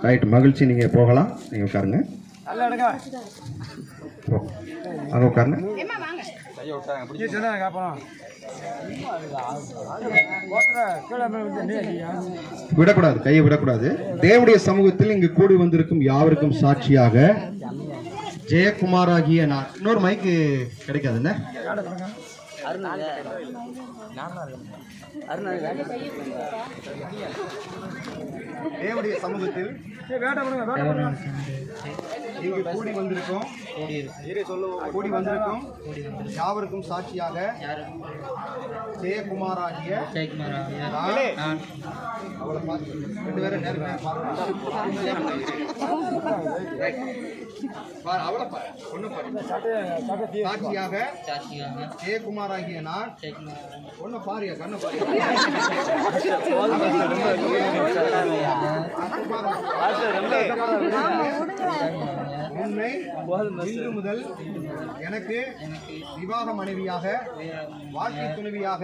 Right, மகிழ்ச்சி. நீங்க போகலாம். நீங்க உட்காருங்க. அங்க உட்காருங்க. விடக்கூடாது, கையை விடக்கூடாது. தேவனுடைய சமூகத்தில் இங்கு கூடி வந்திருக்கும் யாவருக்கும் சாட்சியாக ஜெயக்குமார் ஆகிய நான். இன்னொரு மைக்கு கிடைக்காதுல்ல? தேவனுடைய சமூகத்தில் இங்கு கூடி வந்திருக்கும் யாவருக்கும் சாட்சியாக ஜெயக்குமார் ஆகிய ரெண்டு பேரும் சாட்சியாக ஜெயக்குமார் ஆகிய நான் ஒன்னு பாரியா கண்ண உண்மை இன்று முதல் எனக்கு விவாக மனைவியாக வாழ்க்கை துணைவியாக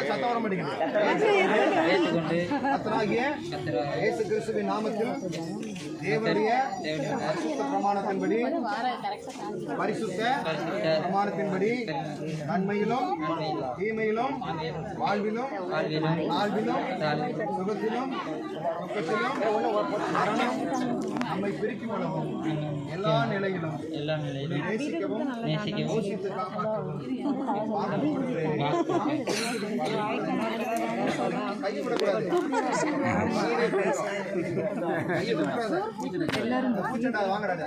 சத்தவர மாட்டேங்கிறாகிய இயேசு கிறிஸ்துவின் நாமத்தில் தேவனுடைய பரிசுத்த பிரமாணத்தின்படி நன்மையிலும் தீமையிலும் வாழ்விலும் சுகத்திலும் துக்கத்திலும் நம்மை பிரிக்கும் அளவும் எல்லா நிலையிலும் நேசிக்கவும் நேசித்து காப்பாற்றவும் கைவிடக்கூடாது. வாங்கடாது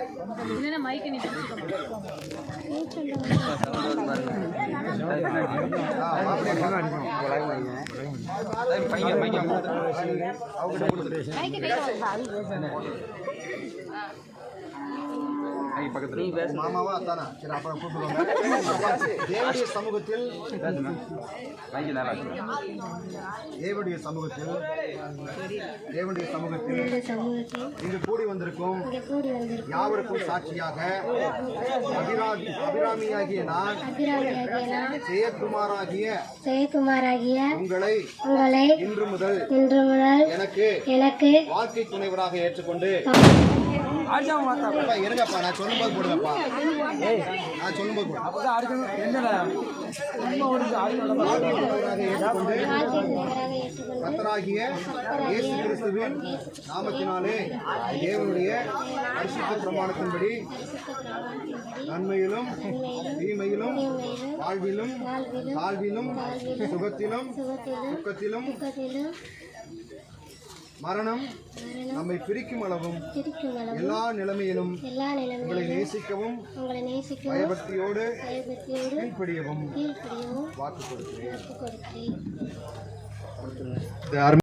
மாமாவா அத்தானா? சரி, அப்புறம் கூப்பிடுவாங்க. தேவனுடைய சமூகத்தில் இங்கு கூடி வந்திருக்கும் யாவருக்கும் சாட்சியாக அபிராமியாகிய நான் ஜெயக்குமாராகிய உங்களை இன்று முதல் எனக்கு வாழ்க்கை துணைவராக ஏற்றுக்கொண்டு இருங்கப்பா. நான் சொல்லும்போது போடுங்கப்பா. நான் சொல்லும்போது கர்த்தராகிய இயேசு கிறிஸ்துவின் நாமத்தினாலே தேவனுடைய பரிசுத்த பிரமாணத்தின்படி நன்மையிலும் தீமையிலும் வாழ்விலும் தாழ்விலும் சுகத்திலும் துக்கத்திலும் மரணம் நம்மை பிரிக்கும் அளவும் எல்லா நிலைமையிலும் உங்களை நேசிக்கவும் பயபக்தியோடு கீழ்ப்படியவும் வாக்கு கொடுக்கிறேன்.